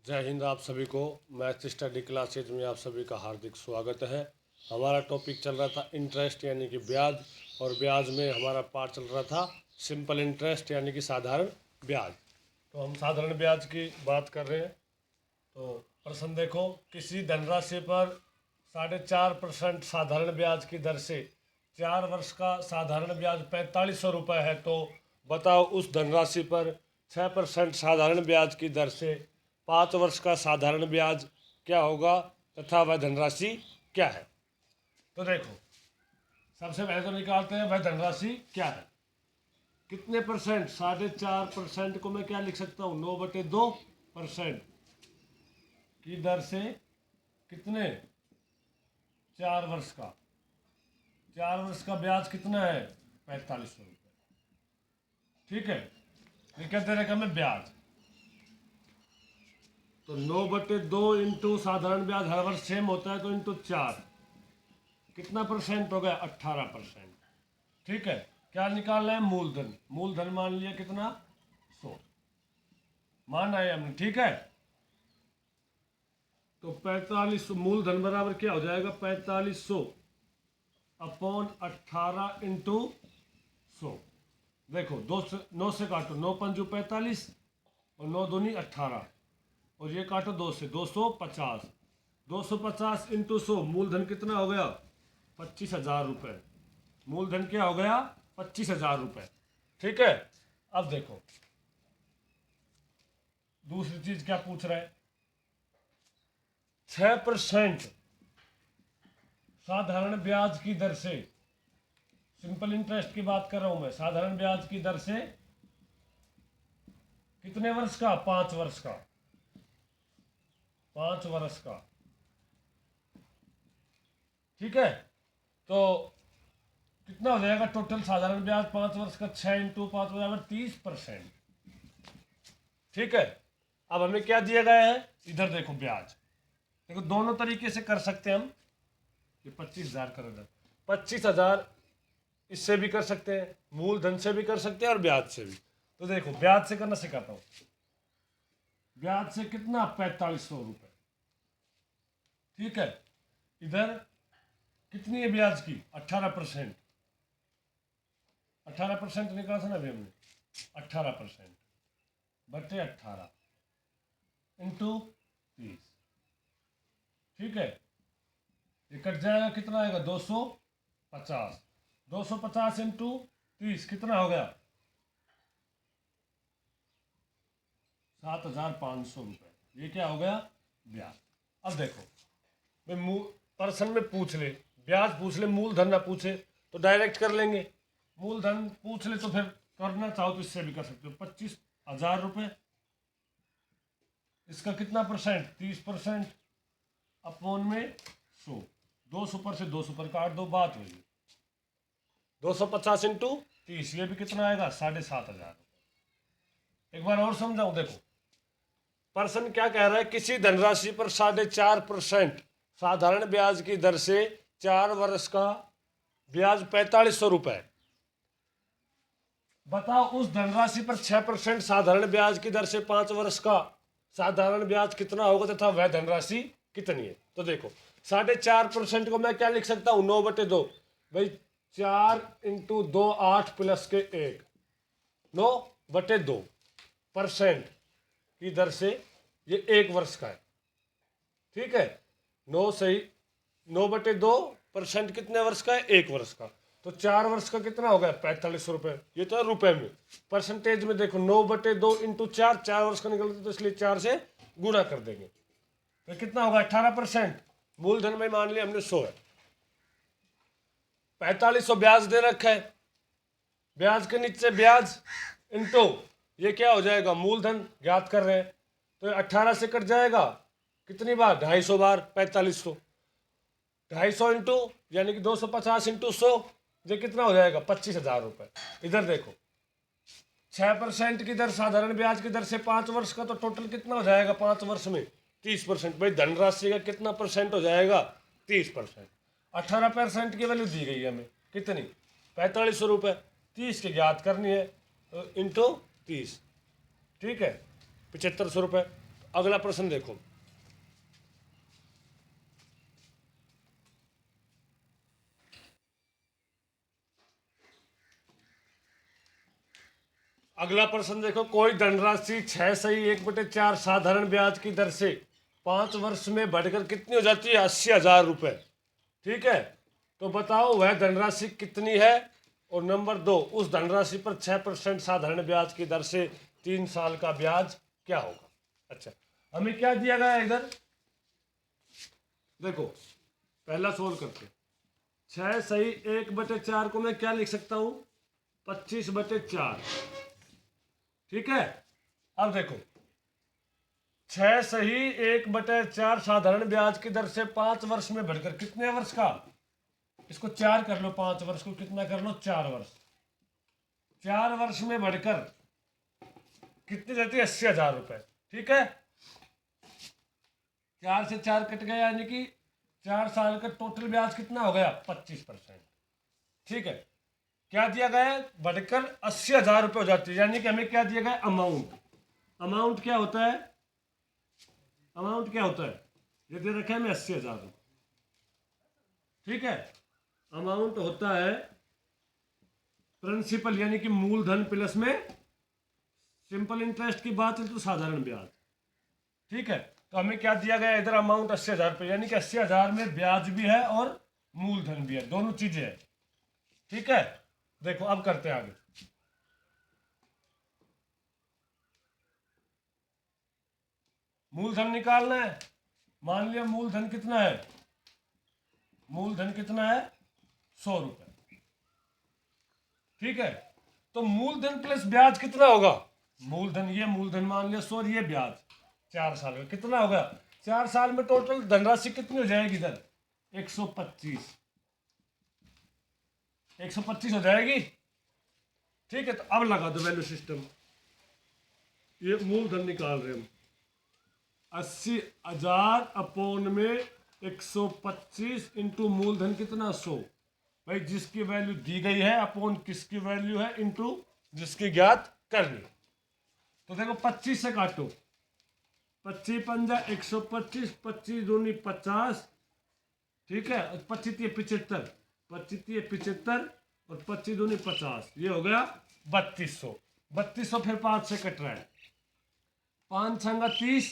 जय हिंद। आप सभी को मैथ स्टडी क्लासेज में आप सभी का हार्दिक स्वागत है। हमारा टॉपिक चल रहा था इंटरेस्ट यानी कि ब्याज, और ब्याज में हमारा पार्ट चल रहा था सिंपल इंटरेस्ट यानी कि साधारण ब्याज। तो हम साधारण ब्याज की बात कर रहे हैं। तो प्रश्न देखो, किसी धनराशि पर 4.5% साधारण ब्याज की दर से 4 वर्ष का साधारण ब्याज 4500 रुपये है, तो बताओ उस धनराशि पर 6% साधारण ब्याज की दर से 5 वर्ष का साधारण ब्याज क्या होगा तथा वह धनराशि क्या है। तो देखो, सबसे पहले तो निकालते हैं वह धनराशि क्या है। कितने परसेंट? 4.5% को मैं क्या लिख सकता हूँ? 9/2% की दर से कितने? 4 वर्ष का। 4 वर्ष का ब्याज कितना है? 4500 रुपये। ठीक है, ये कहते हैं रकम है ब्याज। तो 9/2 इंटू साधारण ब्याज हर वर्ष सेम होता है, तो इंटू 4 कितना परसेंट हो गया? 18%। ठीक है, क्या निकालना है? मूलधन। मूलधन मान लिया कितना? 100 मान आए हमने। ठीक है, तो 4500 मूलधन बराबर क्या हो जाएगा? 4500 अपॉन 18 इंटू 100। देखो, 9 से काटो, 9×5 45 और 9×2 18, और ये काटो 2 से, 250। 250 इंटू 100, मूलधन कितना हो गया? 25,000 रुपये। मूलधन क्या हो गया? 25,000 रुपये। ठीक है, अब देखो दूसरी चीज क्या पूछ रहा है। 6% साधारण ब्याज की दर से, सिंपल इंटरेस्ट की बात कर रहा हूं मैं, साधारण ब्याज की दर से कितने वर्ष का? 5 वर्ष का। 5 वर्ष का। ठीक है, तो कितना हो जाएगा टोटल साधारण ब्याज 5 वर्ष का? 6 इंटू 5 बराबर 30%। ठीक है, अब हमें क्या दिया गया है? इधर देखो ब्याज। देखो, दोनों तरीके से कर सकते हैं हम। ये 25,000 कर दो, 25,000 इससे भी कर सकते हैं, मूलधन से भी कर सकते हैं और ब्याज से भी। तो देखो, ब्याज से करना सिखाता हूँ। ब्याज से कितना? 4500 रुपये। ठीक है, इधर कितनी है ब्याज की? 18%। 18% निकाला था ना अभी हमने। 18% बटे 18 इंटू 30। ठीक है, ये कट जाएगा, कितना आएगा? 250। 250 इंटू 30 कितना हो गया? 7,500 रुपये। ये क्या हो गया? ब्याज। अब देखो, मैं पर्सन में पूछ ले, ब्याज पूछ ले, मूलधन ना पूछे तो डायरेक्ट कर लेंगे। मूलधन पूछ ले तो फिर करना चाहो तो इससे भी कर सकते हो। 25,000 रुपये, इसका कितना परसेंट? 30% अपॉन में 100। 200 पर से 200 पर काट दो, बात होगी। 250 इंटू 30, ये भी कितना आएगा? 7,500 रुपये। एक बार और समझाऊं, देखो पर्सन क्या कह रहा है। किसी धनराशि पर 4.5% साधारण ब्याज की दर से 4 वर्ष का ब्याज 4500 रुपये। बताओ उस धनराशि पर 6% साधारण ब्याज की दर से 5 वर्ष का साधारण ब्याज कितना होगा तथा वह धनराशि कितनी है। तो देखो, 4.5% को मैं क्या लिख सकता हूँ? 9/2 भाई, 4 इंटू 2 8 प्लस के 1, 9/2% की दर से ये 1 वर्ष का है। ठीक है, 9/2% कितने वर्ष का है? 1 वर्ष का। तो 4 वर्ष का कितना हो गया? 4500 रुपये। ये तो रुपए में। परसेंटेज में देखो, 9/2 इंटू 4, 4 वर्ष का निकलता, तो इसलिए 4 से गुणा कर देंगे। तो कितना होगा? 18%। मूलधन में मान लिया हमने 100 है, 4500 ब्याज दे रखा है। ब्याज के नीचे ब्याज इंटू ये क्या हो जाएगा? मूलधन ज्ञात कर रहे हैं, तो 18 से कट जाएगा कितनी बार? 250 बार 4500। 250 इंटू यानी कि 250 इंटू 100, ये कितना हो जाएगा? 25,000 रुपये। इधर देखो, 6% की दर साधारण ब्याज की दर से 5 वर्ष का, तो टोटल कितना हो जाएगा 5 वर्ष में? 30%। भाई, धनराशि का कितना परसेंट हो जाएगा? 30%। 18% की वैल्यू दी गई है हमें, कितनी? 4500 रुपये। 30 की ज्ञात करनी है, तो इंटू 30। ठीक है, 7500 रुपये। अगला प्रश्न देखो, अगला प्रश्न देखो, कोई धनराशि 6/1/4 साधारण ब्याज की दर से 5 वर्ष में बढ़कर कितनी हो जाती है? 80,000 रुपये। ठीक है, तो बताओ वह धनराशि कितनी है। और नंबर 2, उस धनराशि पर 6% साधारण ब्याज की दर से 3 साल का ब्याज क्या होगा। अच्छा, हमें क्या दिया गया है इधर, देखो पहला सोल्व करते हैं। 6/1/4 को मैं क्या लिख सकता हूँ? 25/4। ठीक है, अब देखो 6/1/4 साधारण ब्याज की दर से 5 वर्ष में बढ़कर कितने वर्ष का, इसको 4 कर लो, 5 वर्ष को कितना कर लो, 4 वर्ष। 4 वर्ष में बढ़कर कितनी रहती है? 80,000 रुपये। ठीक है, 4 से 4 कट गया, यानी कि 4 साल का टोटल ब्याज कितना हो गया? 25%। ठीक है, क्या दिया गया है? बढ़कर 80,000 रुपये हो जाती है, यानी कि हमें क्या दिया गया? अमाउंट। अमाउंट क्या होता है? अमाउंट क्या होता है? ये दे रखा है हमें 80,000 रुपये। ठीक है, अमाउंट होता है प्रिंसिपल यानी कि मूलधन प्लस में सिंपल इंटरेस्ट की बात है तो साधारण ब्याज। ठीक है, तो हमें क्या दिया गया इधर? अमाउंट 80,000 रुपये, यानी कि 80,000 में ब्याज भी है और मूलधन भी है, दोनों चीजें हैं। ठीक है, देखो अब करते हैं आगे। मूलधन निकालना है। मान लिया मूलधन कितना है? मूलधन कितना है? 100 रुपये। ठीक है, तो मूलधन प्लस ब्याज कितना होगा? मूलधन, ये मूलधन मान लिया 100, ये ब्याज 4 साल में कितना होगा? 4 साल में टोटल धनराशि कितनी हो जाएगी इधर? 125। 125 हो जाएगी। ठीक है, तो अब लगा दो वैल्यू सिस्टम। ये मूलधन निकाल रहे हम, 80,000 अपोन में 125 इंटू मूलधन कितना? 100। भाई जिसकी वैल्यू दी गई है अपोन किसकी वैल्यू है इंटू जिसकी ज्ञात करनी। तो देखो 25 से काटो, 25 पंजा 125, 25 दूनी 50। ठीक है, 25 ये 75, 25 ये 75 और 25 दूनी 50, ये हो गया 3200। 3200 फिर 5 से कट रहा है, 5 संगा 30।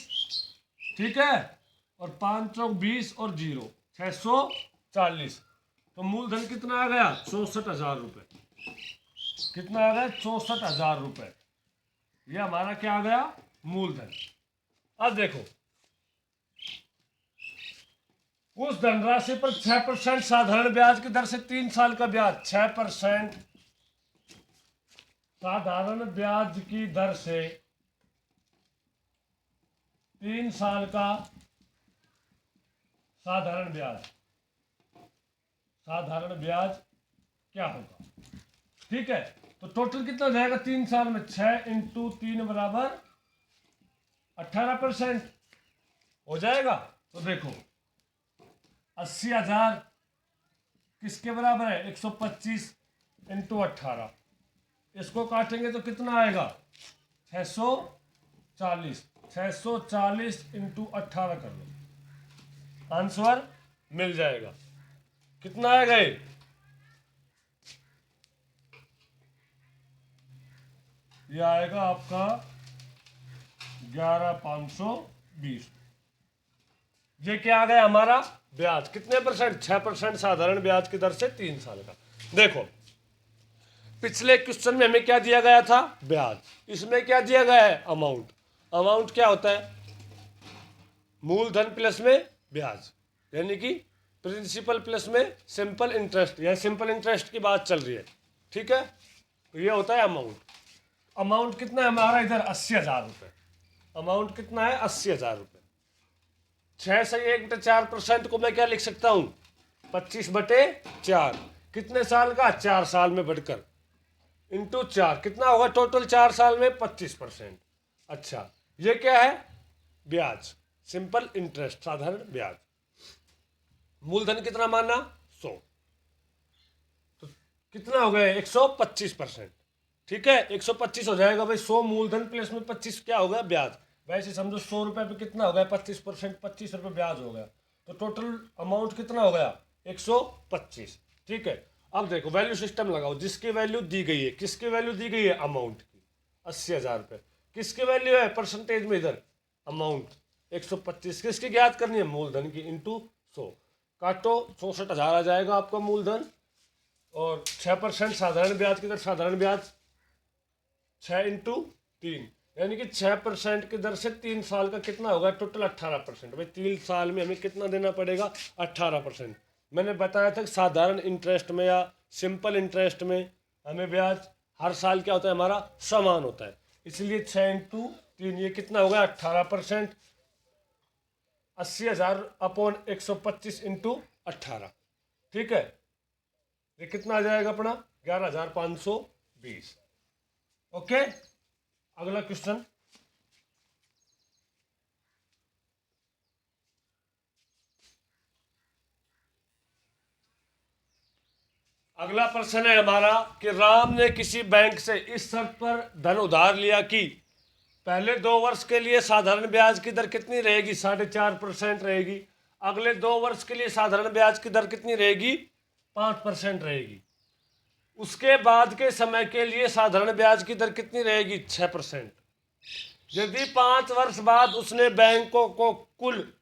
ठीक है, और 5 चौक 20 और 0 640। तो मूलधन कितना आ गया? 64,000 रुपये। कितना आ गया? 64,000 रुपये। ये हमारा क्या आ गया? मूलधन। अब देखो उस धनराशि पर 6% साधारण ब्याज की दर से 3 साल का ब्याज, 6% साधारण ब्याज की दर से 3 साल का साधारण ब्याज, साधारण ब्याज क्या होगा? ठीक है, तो टोटल कितना हो जाएगा 3 साल में? 6 इंटू 3 बराबर 18% हो जाएगा। तो देखो 80,000 किसके बराबर है? 125 इंटू 18। इसको काटेंगे तो कितना आएगा? 640। 640 इंटू 18 कर लो, आंसर मिल जाएगा। कितना आएगा ये आएगा आपका 11,520। ये क्या आ गया हमारा? ब्याज। कितने परसेंट? 6% साधारण ब्याज की दर से 3 साल का। देखो पिछले क्वेश्चन में हमें क्या दिया गया था? ब्याज। इसमें क्या दिया गया है? अमाउंट। अमाउंट क्या होता है? मूलधन प्लस में ब्याज, यानी कि प्रिंसिपल प्लस में सिंपल इंटरेस्ट, या सिंपल इंटरेस्ट की बात चल रही है। ठीक है, तो ये होता है अमाउंट। अमाउंट कितना है हमारा इधर? 80,000 रुपये। अमाउंट कितना है? 80,000 रुपये। 6/1/4% को मैं क्या लिख सकता हूँ? 25/4। कितने साल का? 4 साल में बढ़कर इंटू 4, कितना होगा टोटल 4 साल में? 25%। अच्छा, ये क्या है? ब्याज, सिंपल इंटरेस्ट, साधारण ब्याज। मूलधन कितना माना? 100। तो कितना हो गया? 125%। ठीक है, 125 हो जाएगा भाई। 100 मूलधन प्लस में 25 क्या होगा? ब्याज। वैसे समझो 100 रुपये पे कितना हो गया 25%, 25 रुपये ब्याज हो गया, तो टोटल अमाउंट कितना हो गया 125। ठीक है, अब देखो वैल्यू सिस्टम लगाओ, जिसकी वैल्यू दी गई है, किसकी वैल्यू दी गई है अमाउंट की 80,000 रुपये, किसकी वैल्यू है परसेंटेज में इधर अमाउंट 125, किसकी ज्ञात करनी है मूलधन की इंटू 100, काटो 64,000 आ जाएगा आपका मूलधन, और 6% साधारण ब्याज की दर, साधारण ब्याज 6 × 3 यानी कि 6% की दर से 3 साल का कितना होगा टोटल 18%। भाई 3 साल में हमें कितना देना पड़ेगा 18%। मैंने बताया था कि साधारण इंटरेस्ट में या सिंपल इंटरेस्ट में हमें ब्याज हर साल क्या होता है हमारा समान होता है, इसलिए 6 × 3 ये कितना होगा 18%, 80,000/125 × 18। ठीक है, ये कितना आ जाएगा अपना 11,520। ओके, अगला क्वेश्चन, अगला प्रश्न है हमारा कि राम ने किसी बैंक से इस शर्त पर धन उधार लिया कि पहले 2 वर्ष के लिए साधारण ब्याज की दर कितनी रहेगी 4.5% रहेगी, अगले 2 वर्ष के लिए साधारण ब्याज की दर कितनी रहेगी 5% रहेगी, उसके बाद के समय के लिए साधारण ब्याज की दर कितनी रहेगी 6%। यदि 5 वर्ष बाद उसने बैंकों को कुल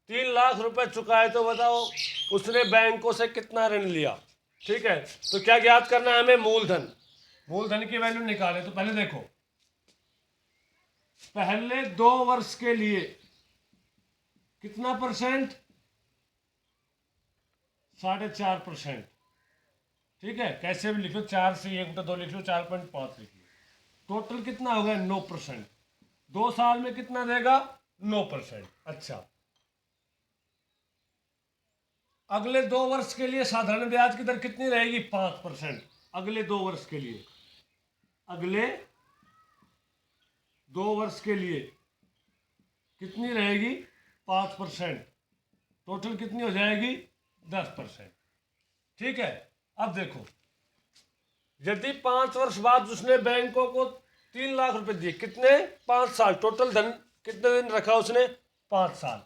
3 लाख रुपए चुकाए तो बताओ उसने बैंकों से कितना ऋण लिया। ठीक है, तो क्या ज्ञात करना है हमें मूलधन, मूलधन की वैल्यू निकाले। तो पहले देखो पहले 2 वर्ष के लिए कितना परसेंट 4.5%। ठीक है, कैसे भी लिख लो, 4 से 1 लिख लो, 4.5 लिख लो, टोटल कितना हो गया 9%। 2 साल में कितना देगा 9%। अच्छा, अगले 2 वर्ष के लिए साधारण ब्याज की दर कितनी रहेगी 5%। अगले 2 वर्ष के लिए, अगले 2 वर्ष के लिए कितनी रहेगी 5%, टोटल कितनी हो जाएगी 10%। ठीक है, अब देखो यदि 5 वर्ष बाद उसने बैंकों को 3 लाख रुपए दिए, कितने 5 साल, टोटल धन कितने दिन रखा उसने 5 साल,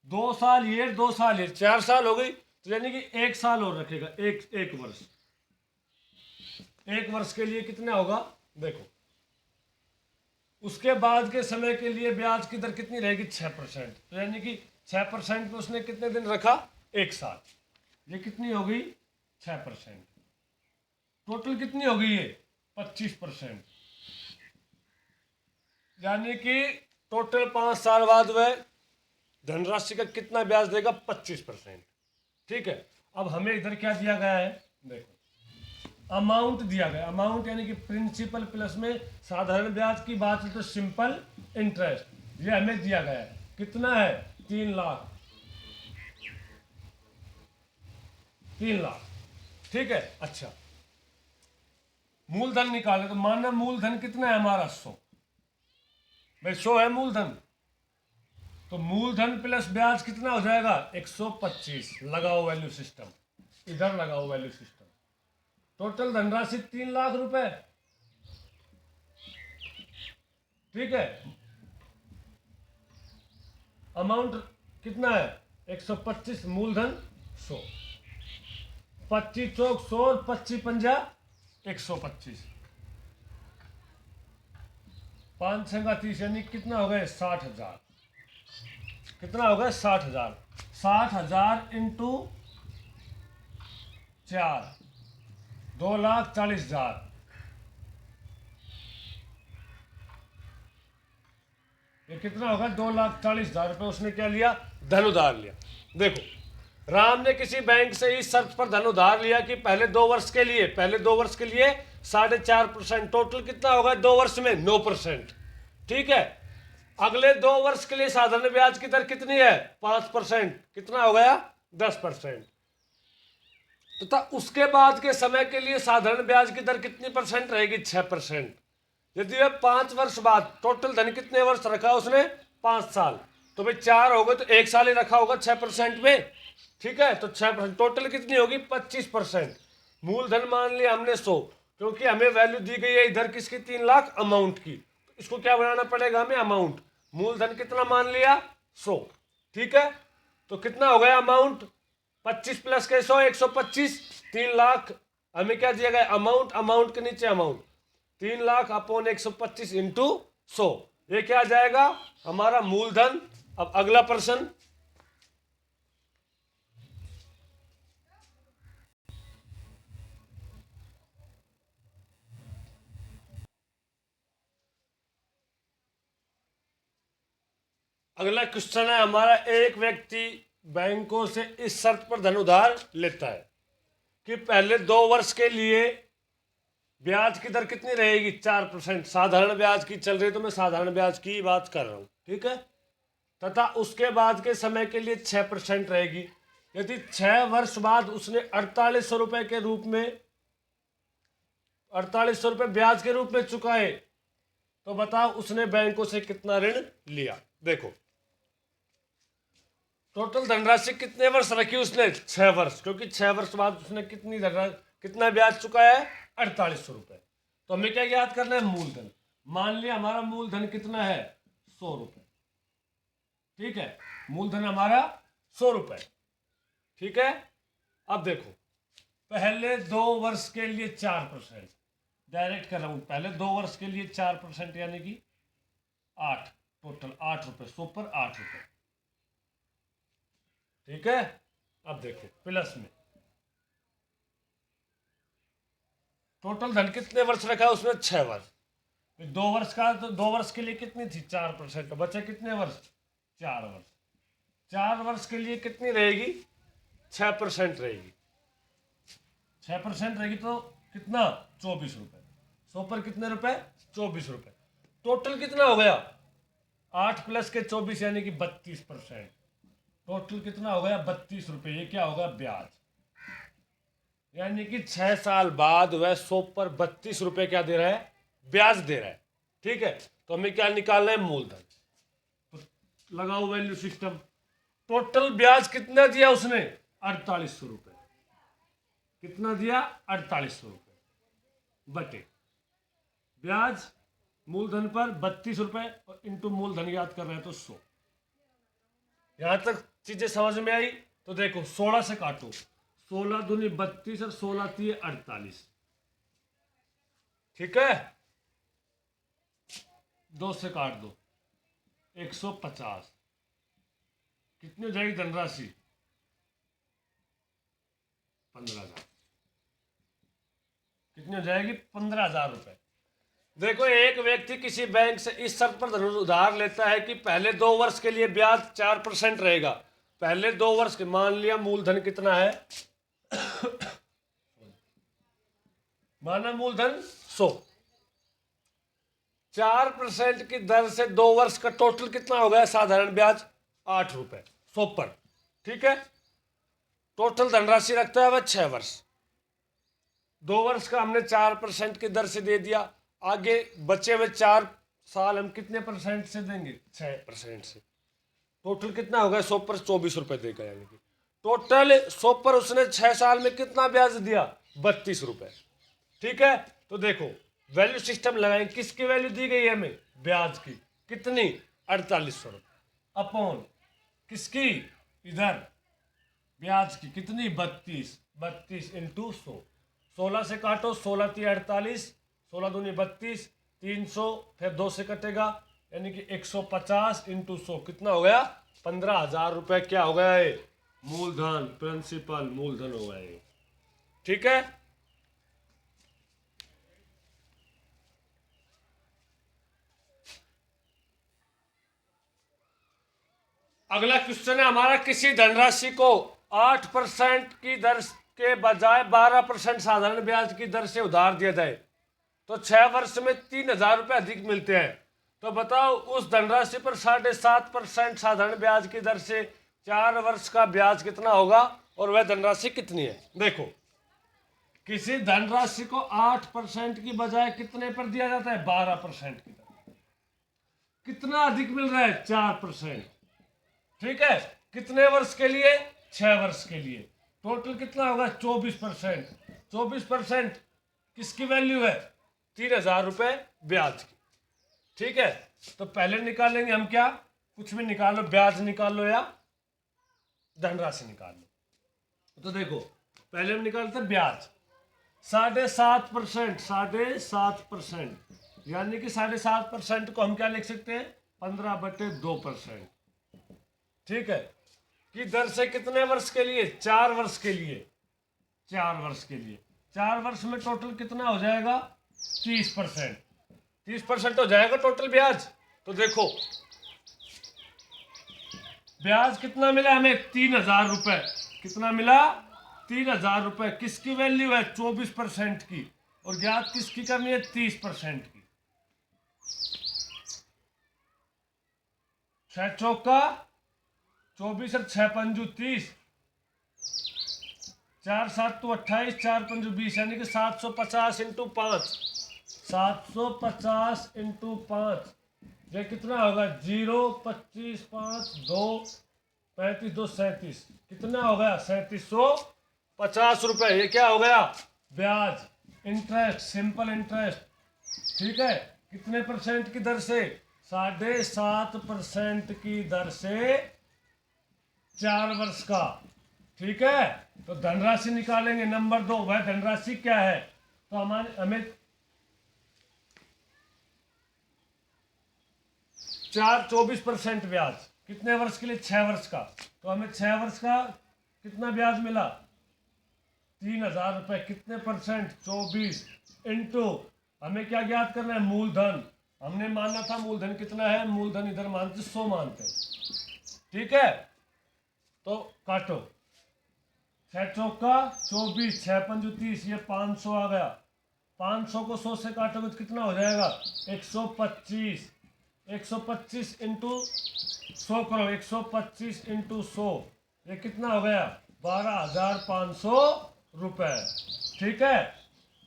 2 साल ये 2 साल ये 4 साल हो गई, तो यानी कि 1 साल और रखेगा, एक वर्ष, 1 वर्ष के लिए कितना होगा देखो, उसके बाद के समय के लिए ब्याज की दर कितनी रहेगी 6%, तो यानी कि 6% पे उसने कितने दिन रखा 1 साल, ये कितनी हो गई 6%, टोटल कितनी हो गई ये 25%, यानी कि टोटल 5 साल बाद वह धनराशि का कितना ब्याज देगा 25%। ठीक है, अब हमें इधर क्या दिया गया है देखो, अमाउंट दिया गया, अमाउंट यानी कि प्रिंसिपल प्लस में साधारण ब्याज की बात है तो सिंपल इंटरेस्ट, ये हमें दिया गया है, कितना है 3 लाख, 3 लाख। ठीक है, अच्छा मूलधन निकाले, तो मानना मूलधन कितना है हमारा 100, भाई 100 है मूलधन, तो मूलधन प्लस ब्याज कितना हो जाएगा 125। लगाओ वैल्यू सिस्टम, इधर लगाओ वैल्यू सिस्टम, टोटल धनराशि 3 लाख रुपए। ठीक है, अमाउंट कितना है 125, मूलधन 100, 25 चौक 100 और 25 पंजा 125, 5 छंगा 30 यानी कितना हो गया 60,000, कितना हो गया 60,000, 60,000 इंटू 4 2,40,000, ये कितना होगा 2,40,000 रुपये उसने क्या लिया धन उधार लिया। देखो राम ने किसी बैंक से इस शर्त पर धन उधार लिया कि पहले 2 वर्ष के लिए, पहले 2 वर्ष के लिए 4.5%, टोटल कितना होगा 2 वर्ष में 9%। ठीक है, अगले 2 वर्ष के लिए साधारण ब्याज की दर कितनी है 5%, कितना हो गया 10%, तथा उसके बाद के समय के लिए साधारण ब्याज की दर कितनी परसेंट रहेगी 6%। यदि वह 5 वर्ष बाद, टोटल धन कितने वर्ष रखा उसने 5 साल, तो भाई 4 हो गए तो 1 साल ही रखा होगा 6% में। ठीक है, तो 6% टोटल कितनी होगी 25%। मूलधन मान लिया हमने 100, क्योंकि हमें वैल्यू दी गई है इधर किसकी 3 लाख अमाउंट की, तो इसको क्या बनाना पड़ेगा हमें अमाउंट, मूलधन कितना मान लिया 100, ठीक है। तो कितना हो गया अमाउंट 25 प्लस के 100 125, 3 लाख। हमें क्या दिया गया अमाउंट, अमाउंट के नीचे अमाउंट 3 लाख अपॉन 125 इंटू 100, ये क्या आ जाएगा हमारा मूलधन। अब अगला प्रश्न, अगला क्वेश्चन है हमारा, एक व्यक्ति बैंकों से इस शर्त पर धन उधार लेता है कि पहले 2 वर्ष के लिए ब्याज की दर कितनी रहेगी 4%। साधारण ब्याज की चल रही है तो मैं साधारण ब्याज की बात कर रहा हूँ, ठीक है। तथा उसके बाद के समय के लिए 6% रहेगी। यदि 6 वर्ष बाद उसने 4800 रुपये के रूप में 4800 रुपये ब्याज के रूप में चुकाए तो बताओ उसने बैंकों से कितना ऋण लिया। देखो टोटल धनराशि कितने वर्ष रखी उसने 6 वर्ष, क्योंकि 6 वर्ष बाद उसने कितना ब्याज चुकाया है 4800 रुपये। तो हमें क्या याद करना है मूलधन। मान लिया हमारा मूलधन कितना है 100 रुपये, ठीक है। मूलधन हमारा 100 रुपये, ठीक है। अब देखो पहले 2 वर्ष के लिए 4%, डायरेक्ट कर रहा हूं, पहले 2 वर्ष के लिए 4% यानी कि 8, टोटल 8 रुपये, 100 पर 8 रुपये, ठीक है। अब देखो प्लस में टोटल धन कितने वर्ष रखा है उसमें 6 वर्ष। 2 वर्ष का तो 2 वर्ष के लिए कितनी थी 4%, तो बचे कितने वर्ष 4 वर्ष। 4 वर्ष के लिए कितनी रहेगी 6% रहेगी, 6% रहेगी तो कितना 24 रुपये। 100 पर कितने रुपए 24 रुपये। टोटल कितना हो गया 8 प्लस के 24 यानी कि 32%। टोटल कितना हो गया 32 रुपये। ये क्या होगा ब्याज, यानी कि 6 साल बाद वह 100 पर 32 रुपये क्या दे रहा है ब्याज दे रहा है, ठीक है। तो हमें क्या निकालना है मूलधन। तो लगाओ वैल्यू सिस्टम। टोटल ब्याज कितना दिया उसने 4800 रुपये। कितना दिया 4800 रुपये बटे ब्याज मूलधन पर 32 रुपये और इंटू मूलधन याद कर रहे हैं तो 100। यहां तक चीजें समझ में आई। तो देखो 16 से काटो, 16 दूनी 32 और 16 तीय 48, ठीक है। 2 से काट दो 150। कितनी हो जाएगी धनराशि 15,000। कितनी हो जाएगी 15,000 रुपए। देखो एक व्यक्ति किसी बैंक से इस शर्त पर धन उधार लेता है कि पहले 2 वर्ष के लिए ब्याज 4% रहेगा। पहले 2 वर्ष के, मान लिया मूलधन कितना है माना मूलधन 100, 4% की दर से 2 वर्ष का टोटल कितना हो गया साधारण ब्याज 8 रुपए 100 पर, ठीक है। टोटल धनराशि रखता है वह 6 वर्ष। 2 वर्ष का हमने 4% की दर से दे दिया। आगे बचे हुए 4 साल हम कितने परसेंट से देंगे 6% से। टोटल कितना होगा 100 पर 24 रुपए देगा, यानी कि टोटल 100 पर उसने 6 साल में कितना ब्याज दिया 32 रुपए, ठीक है। तो देखो वैल्यू सिस्टम लगाएं, किसकी वैल्यू दी गई है हमें ब्याज की, कितनी 4800 रुपये अपॉन किसकी इधर ब्याज की कितनी 32 इंटू 100। 16 से काटो, 16 तीय 48, 16 दूनी 32, 300 फिर 2 से कटेगा यानी कि 150 इंटू 100 कितना हो गया 15,000 रुपये। क्या हो गया ये मूलधन, प्रिंसिपल मूलधन हो गया ये, ठीक है। अगला क्वेश्चन है हमारा, किसी धनराशि को 8% की दर के बजाय 12% साधारण ब्याज की दर से उधार दिया जाए तो 6 वर्ष में 3,000 रुपये अधिक मिलते हैं। तो बताओ उस धनराशि पर 7.5% साधारण ब्याज की दर से 4 वर्ष का ब्याज कितना होगा और वह धनराशि कितनी है। देखो किसी धनराशि को 8% की बजाय कितने पर दिया जाता है 12% की दर। कितना अधिक मिल रहा है 4%, ठीक है। कितने वर्ष के लिए 6 वर्ष के लिए। टोटल कितना होगा 24%। 24% किसकी वैल्यू है 3,000 रुपये ब्याज की। ठीक है, तो पहले निकालेंगे हम क्या, कुछ भी निकालो, ब्याज निकाल लो या धनराशि निकाल लो। तो देखो पहले हम निकालते हैं ब्याज 7.5%, 7.5%, यानी कि 7.5% को हम क्या लिख सकते हैं, 15/2%। ठीक है, कि दर से कितने वर्ष के लिए, 4 वर्ष के लिए, 4 वर्ष के लिए। 4 वर्ष में टोटल कितना हो जाएगा, 30%, 30% हो जाएगा टोटल ब्याज। तो देखो ब्याज कितना मिला हमें, 3,000 रुपए। कितना मिला, 3,000 रुपए। किसकी वैल्यू है, 24% की, और ज्ञात किसकी करनी है, 30% की। 6 चौका 24 और 6 पंजू 30, 4 7 28, 4 पंजू 20, यानी कि 750 इंटू 5, 750 इंटू 5, ये कितना होगा, 0, 25, 5, 2, 35, 2, 37, कितना हो गया, 3750 रुपए। ये क्या हो गया, ब्याज, इंटरेस्ट, सिंपल इंटरेस्ट। ठीक है, कितने परसेंट की दर से, 7.5% की दर से 4 वर्ष का। ठीक है, तो धनराशि निकालेंगे। नंबर 2, वह धनराशि क्या है, तो हमें 24% ब्याज, कितने वर्ष के लिए, 6 वर्ष का। तो हमें 6 वर्ष का कितना ब्याज मिला, 3,000 रुपए। कितने परसेंट, 24, इंटू हमें क्या ज्ञात करना है, मूलधन। हमने माना था मूलधन कितना है, मूलधन इधर मानते 100 मानते। ठीक है, तो काटो, 6 चौका 24, 6 पंजू 30, ये 500 आ गया। 500 को 100 से काटोगे तो कितना हो जाएगा, 125। 125 इंटू 100 करो, 125 इंटू 100, ये कितना हो गया, 12,500 रुपए। ठीक है,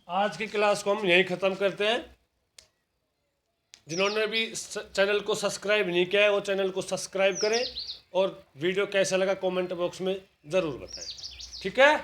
आज की क्लास को हम यहीं ख़त्म करते हैं। जिन्होंने भी चैनल को सब्सक्राइब नहीं किया है वो चैनल को सब्सक्राइब करें, और वीडियो कैसा लगा कमेंट बॉक्स में ज़रूर बताएं। ठीक है।